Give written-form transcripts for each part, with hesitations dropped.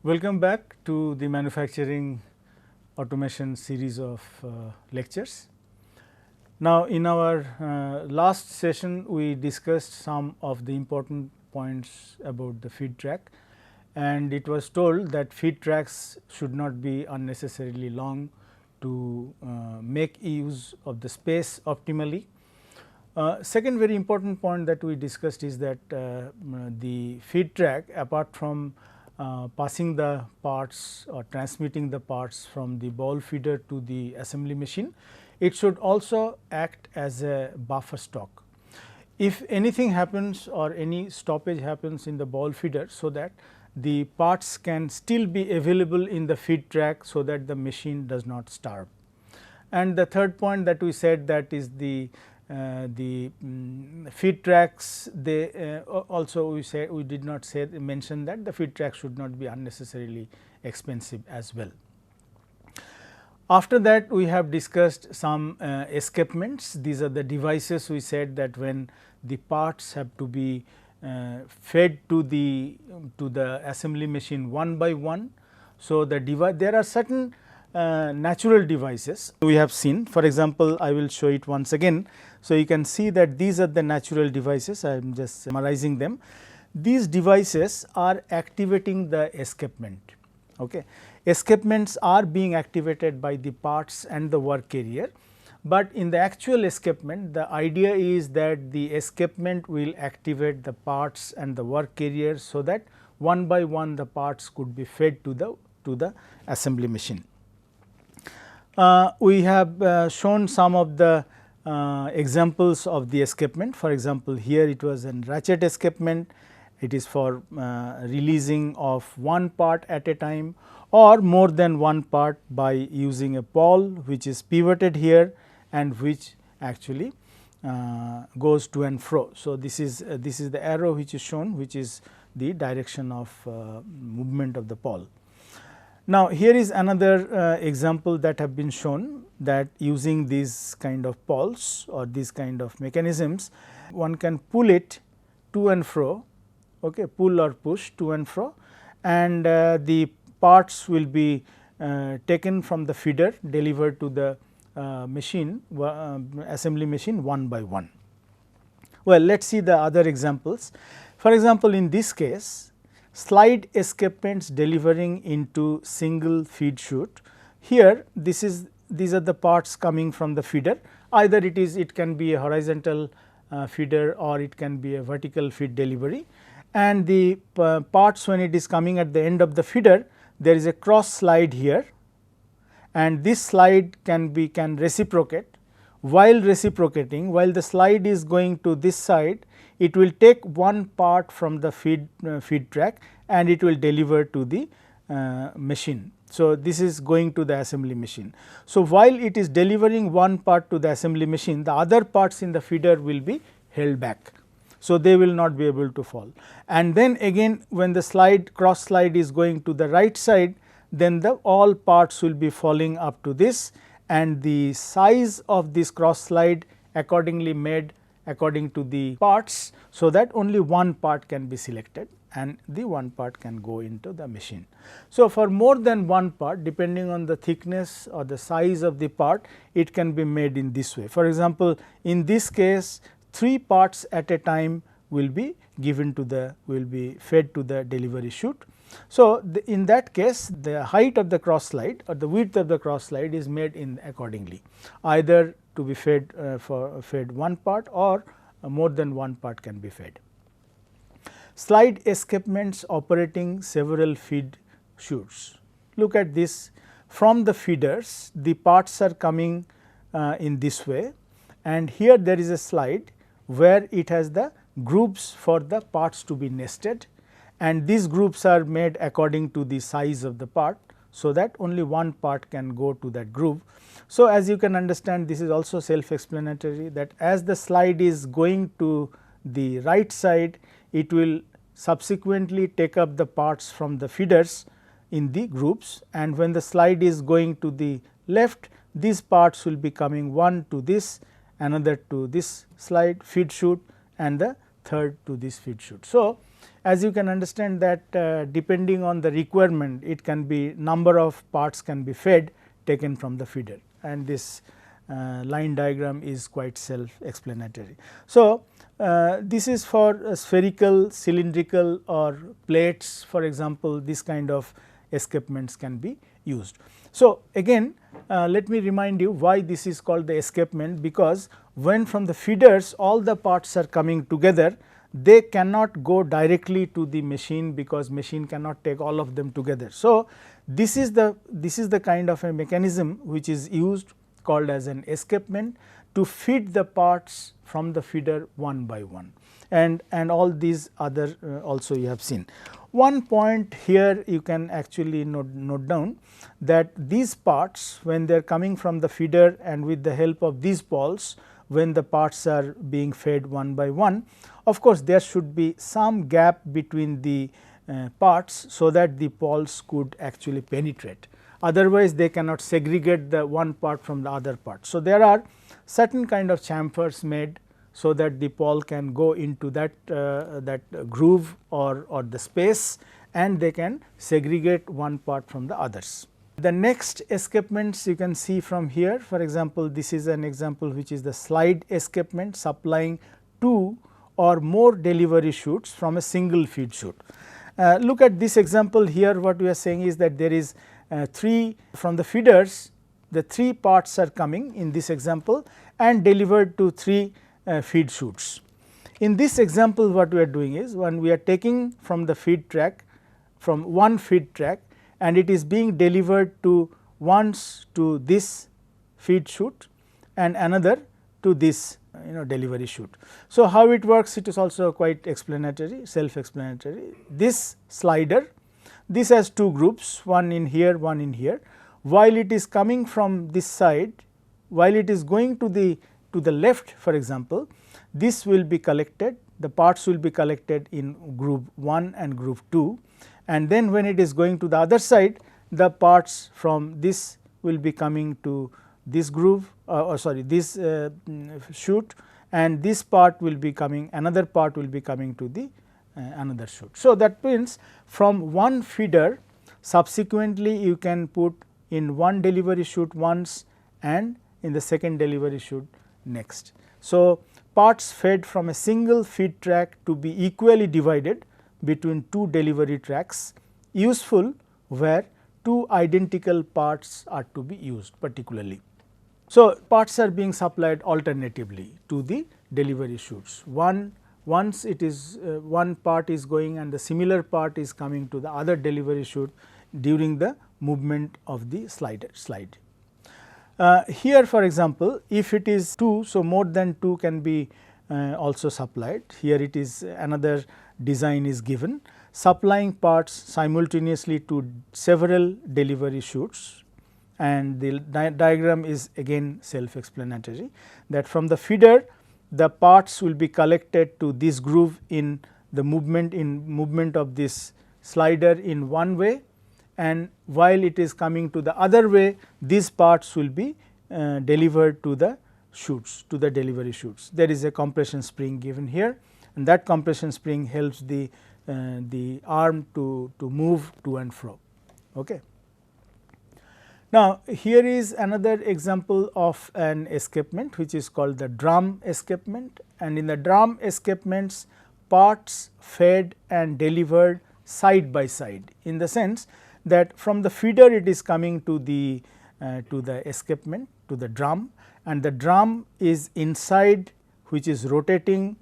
Welcome back to the manufacturing automation series of lectures. Now, in our last session we discussed some of the important points about the feed track, and it was told that feed tracks should not be unnecessarily long to make use of the space optimally. Second very important point that we discussed is that the feed track, apart from passing the parts or transmitting the parts from the ball feeder to the assembly machine, it should also act as a buffer stock. If anything happens or any stoppage happens in the ball feeder, so that the parts can still be available in the feed track, so that the machine does not starve. And the third point that we said, that is the feed tracks, they also we did not mention that the feed track should not be unnecessarily expensive as well. After that, we have discussed some escapements. These are the devices. We said that when the parts have to be fed to the assembly machine one by one. So, there are certain natural devices we have seen. For example, I will show it once again. So, you can see that these are the natural devices. I am just summarizing them. These devices are activating the escapement. Okay. Escapements are being activated by the parts and the work area, but in the actual escapement, the idea is that the escapement will activate the parts and the work carrier, so that one by one the parts could be fed to the assembly machine. We have shown some of the examples of the escapement. For example, here it was a ratchet escapement. It is for releasing of one part at a time or more than one part by using a pawl which is pivoted here and which actually goes to and fro. So, this is the arrow which is shown, which is the direction of movement of the pawl. Now, here is another example that have been shown, that using these kind of pawls or these kind of mechanisms, one can pull it to and fro, okay, pull or push to and fro, and the parts will be taken from the feeder, delivered to the machine, assembly machine one by one. Well, let us see the other examples. For example, in this case, slide escapements delivering into single feed chute. Here these are the parts coming from the feeder, either it can be a horizontal feeder or it can be a vertical feed delivery, and the parts, when it is coming at the end of the feeder, there is a cross slide here, and this slide can reciprocate. While reciprocating, while the slide is going to this side, it will take one part from the feed track and it will deliver to the machine. So, this is going to the assembly machine. So, while it is delivering one part to the assembly machine, the other parts in the feeder will be held back. So, they will not be able to fall, and then again when the cross slide is going to the right side, then all parts will be falling up to this, and the size of this cross slide accordingly made according to the parts, so that only one part can be selected and the one part can go into the machine. So, for more than one part, depending on the thickness or the size of the part, it can be made in this way. For example, in this case 3 parts at a time will be given to will be fed to the delivery chute. So, in that case, the height of the cross slide or the width of the cross slide is made in accordingly, either to be fed fed one part or more than one part can be fed. Slide escapements operating several feed chutes. Look at this, from the feeders the parts are coming in this way, and here there is a slide where it has the grooves for the parts to be nested, and these grooves are made according to the size of the part, so that only one part can go to that groove. So, as you can understand, this is also self explanatory, that as the slide is going to the right side, it will subsequently take up the parts from the feeders in the groups, and when the slide is going to the left, these parts will be coming one to this, another to this slide feed chute, and the third to this feed chute. So, as you can understand that depending on the requirement, it can be number of parts can be fed taken from the feeder, and this line diagram is quite self explanatory. So, this is for spherical, cylindrical or plates, for example, this kind of escapements can be used. So, again let me remind you why this is called the escapement, because when from the feeders all the parts are coming together, they cannot go directly to the machine, because machine cannot take all of them together. So, this is the kind of a mechanism which is used, called as an escapement, to feed the parts from the feeder one by one, and all these other also you have seen. One point here you can actually note down that these parts, when they are coming from the feeder and with the help of these balls, when the parts are being fed one by one, of course, there should be some gap between the parts, so that the balls could actually penetrate. Otherwise, they cannot segregate the one part from the other part. So, there are certain kind of chamfers made, so that the ball can go into that groove or the space, and they can segregate one part from the others. The next escapements you can see from here. For example, this is an example which is the slide escapement, supplying 2 or more delivery chutes from a single feed chute. Look at this example here. What we are saying is that there is 3 from the feeders, the 3 parts are coming in this example and delivered to 3 feed chutes. In this example, what we are doing is, when we are taking from the feed track, from one feed track, and it is being delivered to once to this feed chute and another to this delivery chute. So, how it works, it is also quite explanatory, self explanatory. This slider, this has 2 groups, one in here, one in here. While it is coming from this side, while it is going to the left, for example, this will be collected, the parts will be collected in group 1 and group 2, and then when it is going to the other side, the parts from this will be coming to this groove this chute, and this part will be coming, another part will be coming to the another chute. So, that means from one feeder subsequently you can put in one delivery chute once and in the second delivery chute next. So, parts fed from a single feed track to be equally divided between 2 delivery tracks, useful where 2 identical parts are to be used particularly. So, parts are being supplied alternatively to the delivery chutes. Once it is one part is going and the similar part is coming to the other delivery chute during the movement of the slide. Here, for example, if it is 2, so more than 2 can be also supplied. Here it is another design is given, supplying parts simultaneously to several delivery chutes, and the diagram is again self explanatory, that from the feeder the parts will be collected to this groove in the movement of this slider in one way, and while it is coming to the other way, these parts will be delivered to the chutes, to the delivery chutes. There is a compression spring given here, and that compression spring helps the arm to move to and fro. Okay. Now, here is another example of an escapement which is called the drum escapement, and in the drum escapements parts fed and delivered side by side, in the sense that from the feeder it is coming to the escapement, to the drum, and the drum is inside, which is rotating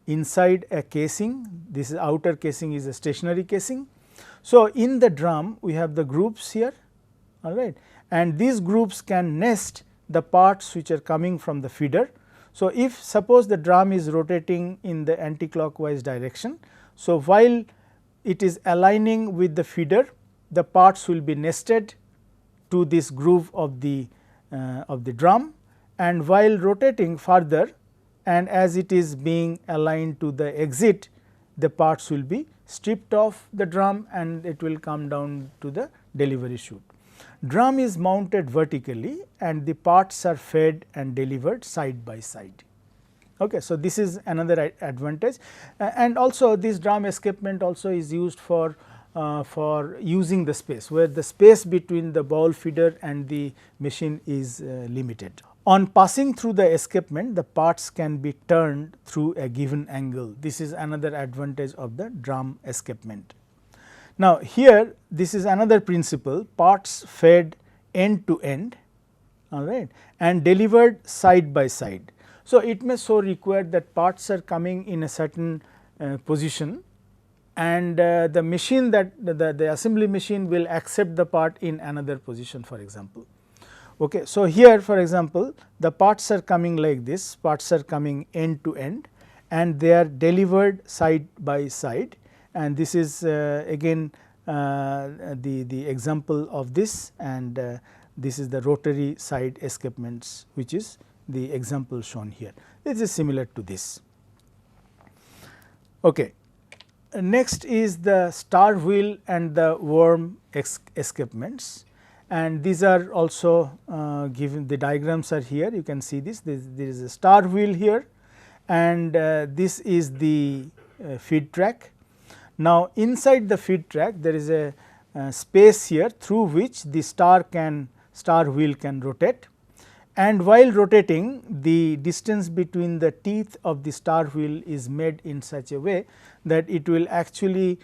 inside a casing. This is outer casing is a stationary casing. So, in the drum we have the groups here, all right, and these groups can nest the parts which are coming from the feeder. So, if suppose the drum is rotating in the anti-clockwise direction, so while it is aligning with the feeder, the parts will be nested to this groove of the drum, and while rotating further and as it is being aligned to the exit, the parts will be stripped off the drum and it will come down to the delivery chute. Drum is mounted vertically and the parts are fed and delivered side by side. Okay. So, this is another advantage, and also this drum escapement also is used for using the space, where the space between the ball feeder and the machine is limited. On passing through the escapement, the parts can be turned through a given angle. This is another advantage of the drum escapement. Now, here this is another principle, parts fed end to end, all right, and delivered side by side. So, it may so require that parts are coming in a certain position, and the machine that the assembly machine will accept the part in another position, for example. Okay. So, here for example, the parts are coming like this, parts are coming end to end, and they are delivered side by side, and this is again the example of this, and this is the rotary side escapements, which is the example shown here. This is similar to this. Okay. Next is the star wheel and the worm escapements, and these are also given, the diagrams are here, you can see this. There is a star wheel here, and this is the feed track. Now, inside the feed track there is a space here through which the star wheel can rotate, and while rotating, the distance between the teeth of the star wheel is made in such a way that it will actually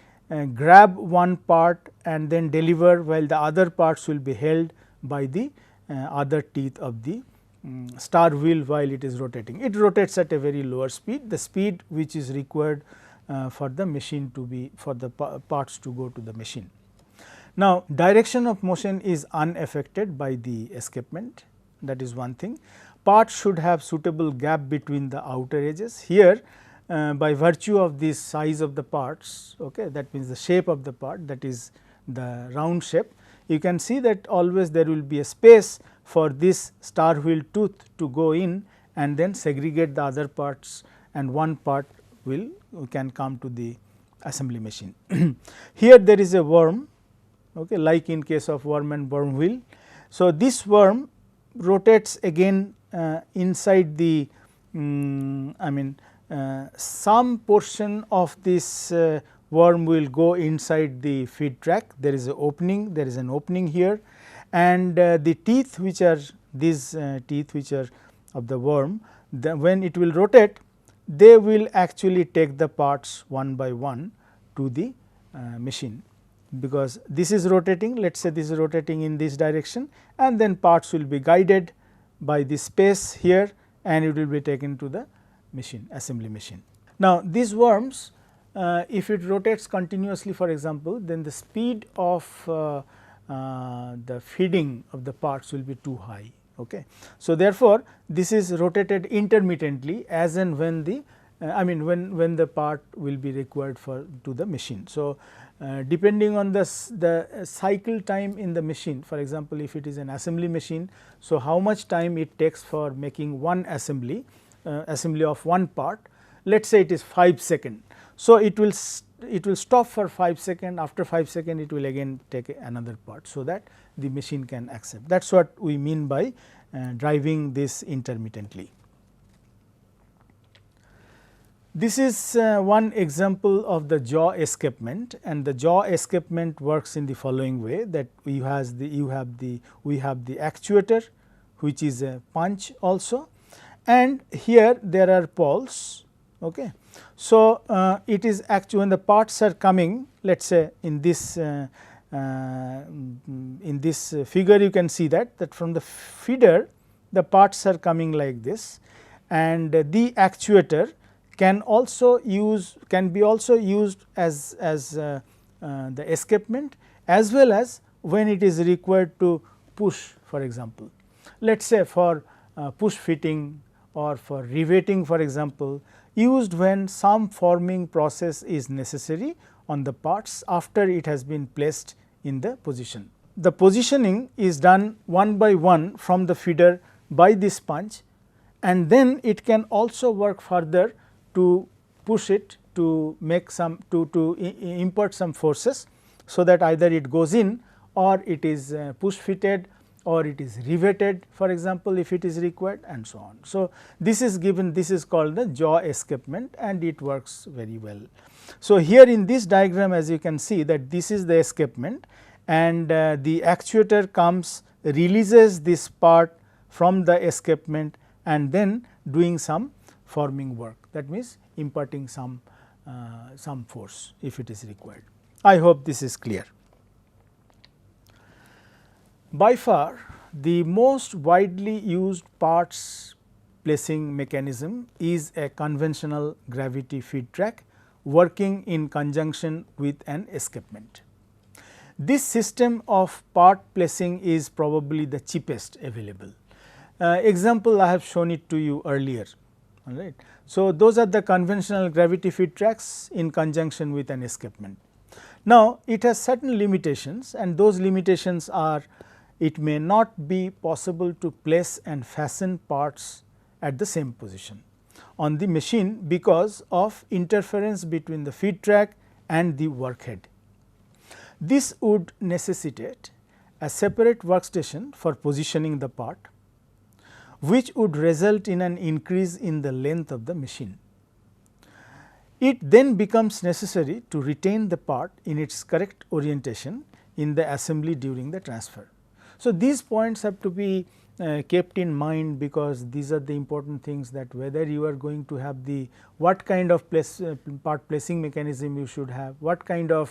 grab one part and then deliver, while the other parts will be held by the other teeth of the star wheel while it is rotating. It rotates at a very lower speed, the speed which is required for the machine to be, for the parts to go to the machine. Now, direction of motion is unaffected by the escapement, that is one thing. Parts should have suitable gap between the outer edges. Here by virtue of this size of the parts, okay, that means the shape of the part, that is the round shape, you can see that always there will be a space for this star wheel tooth to go in and then segregate the other parts, and one part can come to the assembly machine. Here there is a worm, okay, like in case of worm and worm wheel. So, this worm rotates again inside the some portion of this worm will go inside the feed track. There is an opening here, and the teeth which are these teeth which are of the worm, when it will rotate, they will actually take the parts one by one to the machine, because this is rotating, let us say this is rotating in this direction, and then parts will be guided by the space here, and it will be taken to the machine, assembly machine. Now, these worms, if it rotates continuously, for example, then the speed of the feeding of the parts will be too high. Okay. So, therefore, this is rotated intermittently as and when the when the part will be required for to the machine. So, depending on the cycle time in the machine, for example, if it is an assembly machine, so how much time it takes for making one assembly of one part, let us say it is 5 seconds. So, it will stop for 5 seconds, after 5 seconds it will again take another part, so that the machine can accept. That is what we mean by driving this intermittently. This is one example of the jaw escapement, and the jaw escapement works in the following way, that we have the actuator, which is a punch also, and here there are pawls. Okay. So, it is actually when the parts are coming, let us say in this figure you can see that from the feeder the parts are coming like this, and the actuator can be also used as the escapement, as well as when it is required to push, for example. Let us say for push fitting or for riveting, for example, used when some forming process is necessary on the parts after it has been placed in the position. The positioning is done one by one from the feeder by this punch, and then it can also work further to push it, to make some to impart some forces, so that either it goes in or it is push fitted or it is riveted for example, if it is required and so on. So, this is given, this is called the jaw escapement and it works very well. So, here in this diagram as you can see that this is the escapement and the actuator comes, releases this part from the escapement and then doing some forming work, that means imparting some force if it is required. I hope this is clear. By far the most widely used parts placing mechanism is a conventional gravity feed track working in conjunction with an escapement. This system of part placing is probably the cheapest available. Example I have shown it to you earlier, all right. So, those are the conventional gravity feed tracks in conjunction with an escapement. Now, it has certain limitations and those limitations are, it may not be possible to place and fasten parts at the same position on the machine because of interference between the feed track and the workhead. This would necessitate a separate workstation for positioning the part, which would result in an increase in the length of the machine. It then becomes necessary to retain the part in its correct orientation in the assembly during the transfer. So, these points have to be kept in mind because these are the important things, that whether you are going to have the what kind of part placing mechanism you should have, what kind of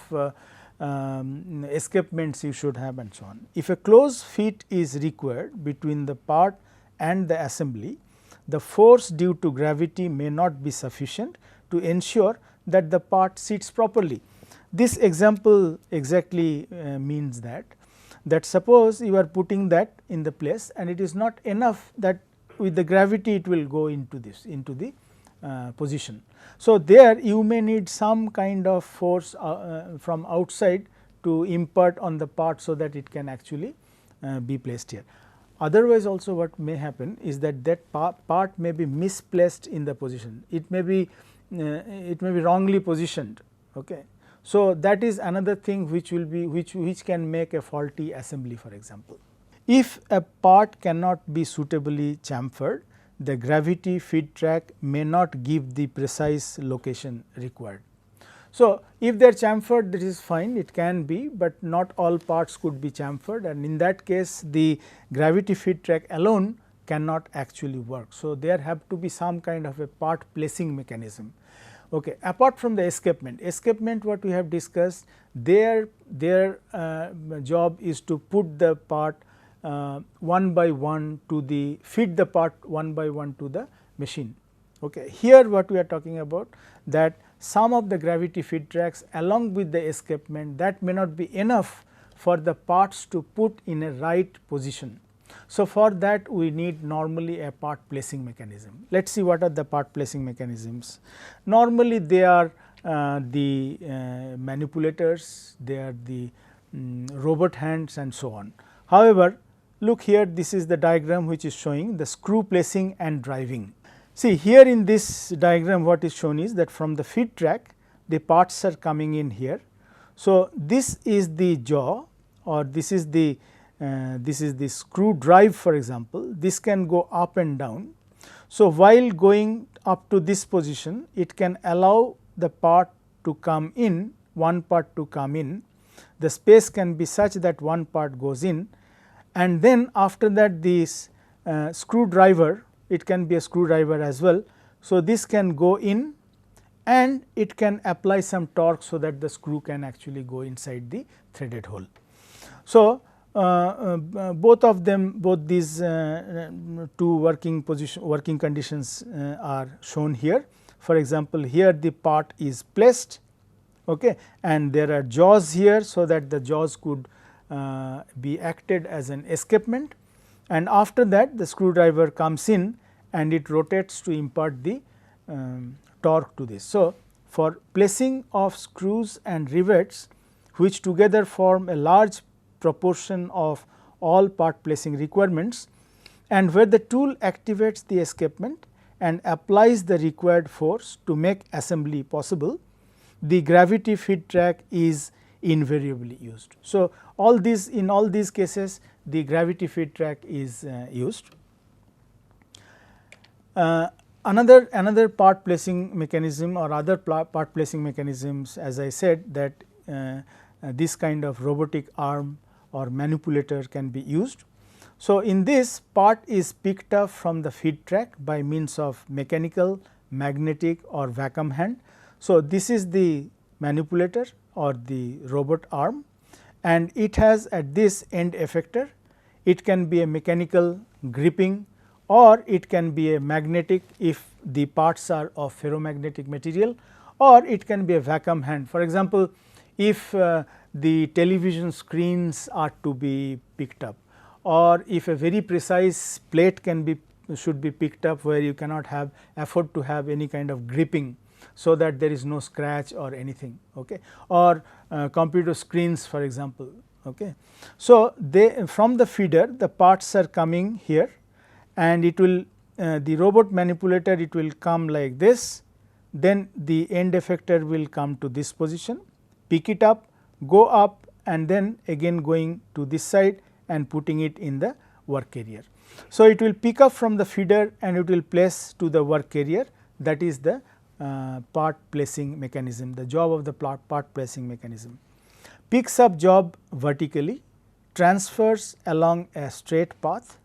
escapements you should have and so on. If a close fit is required between the part and the assembly, the force due to gravity may not be sufficient to ensure that the part sits properly. This example exactly means that suppose you are putting that in the place and it is not enough that with the gravity it will go into this, into the position. So, there you may need some kind of force from outside to impart on the part, so that it can actually be placed here. Otherwise, also what may happen is that part may be misplaced in the position, it may be wrongly positioned. Okay. So, that is another thing which will be which can make a faulty assembly, for example. If a part cannot be suitably chamfered, the gravity feed track may not give the precise location required. So, if they are chamfered, that is fine, it can be, but not all parts could be chamfered, and in that case the gravity feed track alone cannot actually work. So, there have to be some kind of a part placing mechanism. Okay. Apart from the escapement what we have discussed, their job is to put the part one by one to the, feed the part one by one to the machine. Okay. Here what we are talking about, that some of the gravity feed tracks along with the escapement, that may not be enough for the parts to put in a right position. So, for that we need normally a part placing mechanism. Let us see what are the part placing mechanisms. Normally they are the manipulators, they are the robot hands and so on. However, look here, this is the diagram which is showing the screw placing and driving. See, here in this diagram what is shown is that from the feed track the parts are coming in here. So, this is the jaw, or this is the screw drive, for example, this can go up and down. So, while going up to this position, it can allow the part to come in, one part to come in, the space can be such that one part goes in, and then after that this screwdriver, it can be a screwdriver as well. So, this can go in and it can apply some torque, so that the screw can actually go inside the threaded hole. So, both of them, both these two working conditions are shown here. For example, here the part is placed, okay, and there are jaws here, so that the jaws could be acted as an escapement, and after that the screwdriver comes in and it rotates to impart the torque to this. So, for placing of screws and rivets, which together form a large proportion of all part placing requirements, and where the tool activates the escapement and applies the required force to make assembly possible, the gravity feed track is invariably used. So, all these in all these cases the gravity feed track is used. Another part placing mechanism or other part placing mechanisms, as I said, that this kind of robotic arm or manipulator can be used. So, in this, part is picked up from the feed track by means of mechanical, magnetic or vacuum hand. So, this is the manipulator or the robot arm, and it has at this end effector. It can be a mechanical gripping or it can be a magnetic if the parts are of ferromagnetic material, or it can be a vacuum hand. For example, if the television screens are to be picked up, or if a very precise plate should be picked up where you cannot afford to have any kind of gripping, so that there is no scratch or anything, okay, or computer screens for example. Okay. So, they from the feeder the parts are coming here, and it will the robot manipulator, it will come like this, then the end effector will come to this position, pick it up, go up, and then again going to this side and putting it in the work carrier. So, it will pick up from the feeder and it will place to the work carrier, that is the part placing mechanism, the job of the part placing mechanism. Picks up job vertically, transfers along a straight path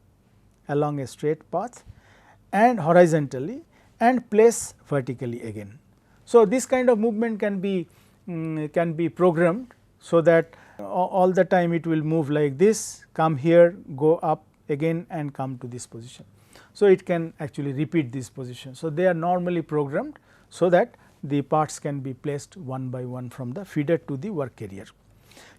and horizontally, and place vertically again. So, this kind of movement can be programmed, so that all the time it will move like this, come here, go up again and come to this position. So, it can actually repeat this position. So, they are normally programmed, so that the parts can be placed one by one from the feeder to the work carrier.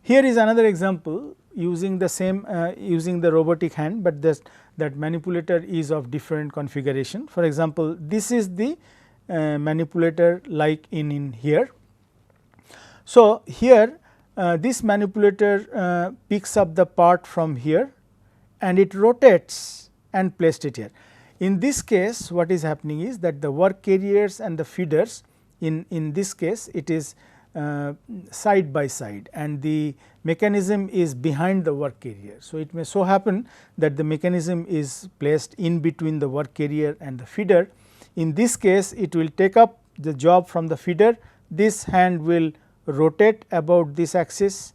Here is another example using the same using the robotic hand, but that manipulator is of different configuration. For example, this is the manipulator like in here. So, here this manipulator picks up the part from here and it rotates and placed it here. In this case, what is happening is that the work carriers and the feeders, in this case it is side by side, and the mechanism is behind the work carrier. So, it may so happen that the mechanism is placed in between the work carrier and the feeder. In this case, it will take up the job from the feeder, this hand will rotate about this axis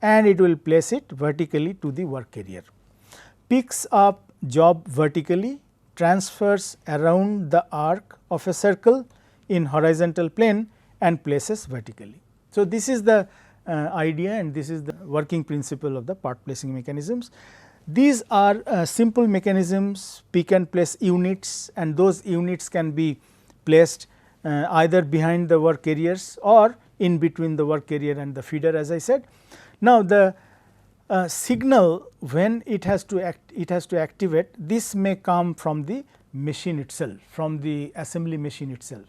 and it will place it vertically to the work carrier. Picks up job vertically, transfers around the arc of a circle in horizontal plane and places vertically. So, this is the idea and this is the working principle of the part placing mechanisms. These are simple mechanisms, pick and place units, and those units can be placed either behind the work carriers or in between the work carrier and the feeder, as I said. Now, the signal when it has to activate, this may come from the machine itself, from the assembly machine itself.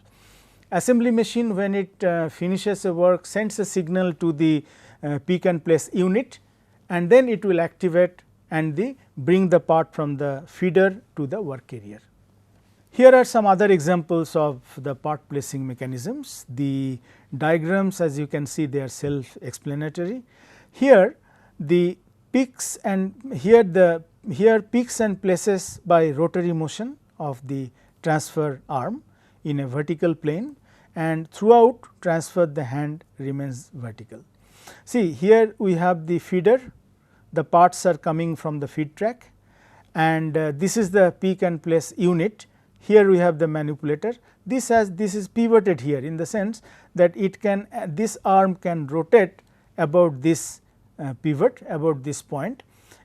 Assembly machine, when it finishes a work, sends a signal to the pick and place unit, and then it will activate and bring the part from the feeder to the work carrier. Here are some other examples of the part placing mechanisms. The diagrams, as you can see, they are self explanatory. Here the picks and here picks and places by rotary motion of the transfer arm in a vertical plane, and throughout transfer the hand remains vertical. See, here we have the feeder, the parts are coming from the feed track, and this is the pick and place unit. Here we have the manipulator. This is pivoted here, in the sense that it can this arm can rotate about this pivot, about this point,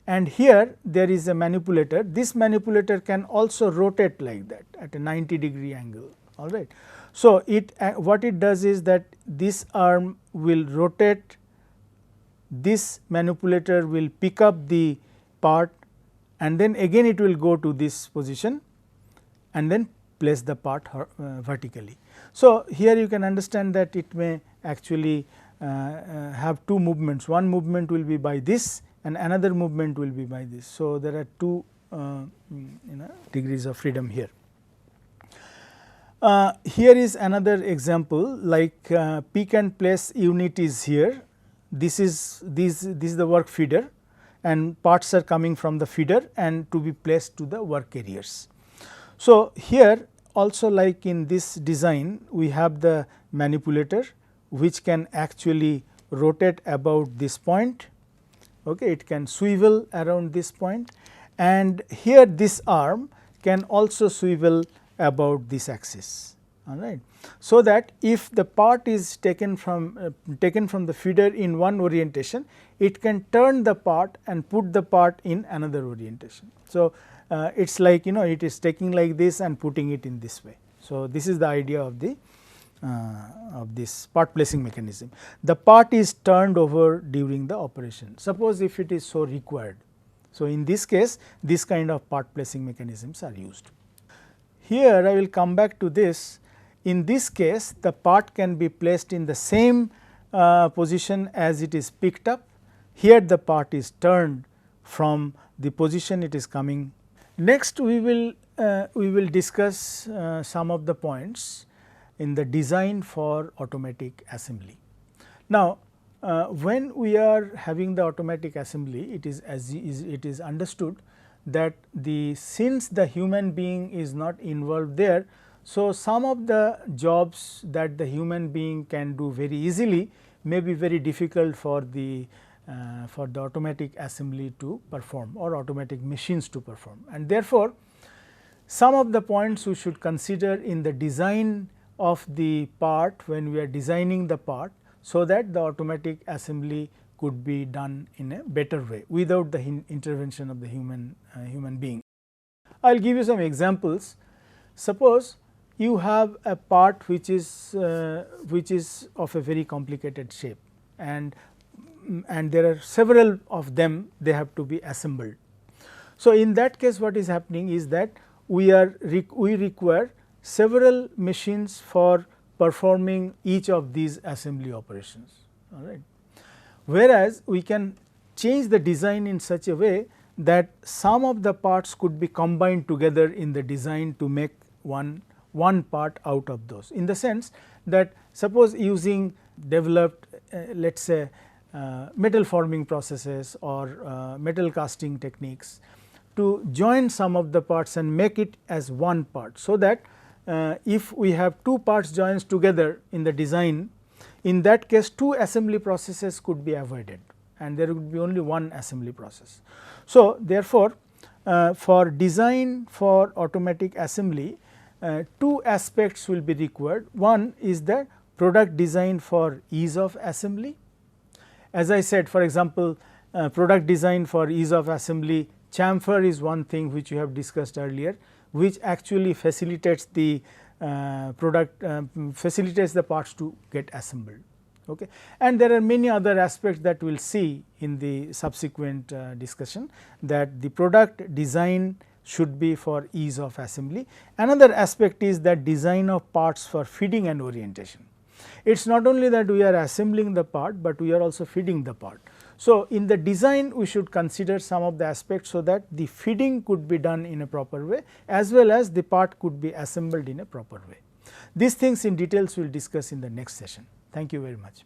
and here there is a manipulator. This manipulator can also rotate like that at a 90-degree angle, all right. So, what it does is that this arm will rotate, this manipulator will pick up the part, and then again it will go to this position and then place the part vertically. So, here you can understand that it may actually have two movements, one movement will be by this and another movement will be by this. So, there are two degrees of freedom here. Here is another example, like pick and place unit is here, this is the work feeder and parts are coming from the feeder and to be placed to the work carriers. So, here also like in this design we have the manipulator which can actually rotate about this point, okay. It can swivel around this point, and here this arm can also swivel about this axis, all right. So, that if the part is taken from the feeder in one orientation, it can turn the part and put the part in another orientation. So, it is like it is taking like this and putting it in this way. So, this is the idea of the of this part placing mechanism. The part is turned over during the operation, suppose if it is so required. So, in this case this kind of part placing mechanisms are used. Here I will come back to this. In this case the part can be placed in the same position as it is picked up. Here the part is turned from the position it is coming. Next we will discuss some of the points in the design for automatic assembly. Now, when we are having the automatic assembly, it is understood that since the human being is not involved there, so some of the jobs that the human being can do very easily may be very difficult for the automatic assembly to perform or automatic machines to perform, and therefore, some of the points we should consider in the design of the part when we are designing the part, so that the automatic assembly could be done in a better way without the intervention of the human being. I will give you some examples. Suppose you have a part which is of a very complicated shape, and there are several of them, they have to be assembled. So, in that case what is happening is that we require several machines for performing each of these assembly operations, all right. Whereas, we can change the design in such a way that some of the parts could be combined together in the design to make one part out of those, in the sense that suppose using developed let us say metal forming processes or metal casting techniques to join some of the parts and make it as one part. So, that if we have two parts joined together in the design, in that case two assembly processes could be avoided and there would be only one assembly process. So, therefore, for design for automatic assembly, two aspects will be required. One is the product design for ease of assembly. As I said, for example, product design for ease of assembly, chamfer is one thing which we have discussed earlier, which actually facilitates the facilitates the parts to get assembled. Okay. And there are many other aspects that we will see in the subsequent discussion, that the product design should be for ease of assembly. Another aspect is that design of parts for feeding and orientation. It is not only that we are assembling the part, but we are also feeding the part. So, in the design we should consider some of the aspects, so that the feeding could be done in a proper way as well as the part could be assembled in a proper way. These things in details we will discuss in the next session. Thank you very much.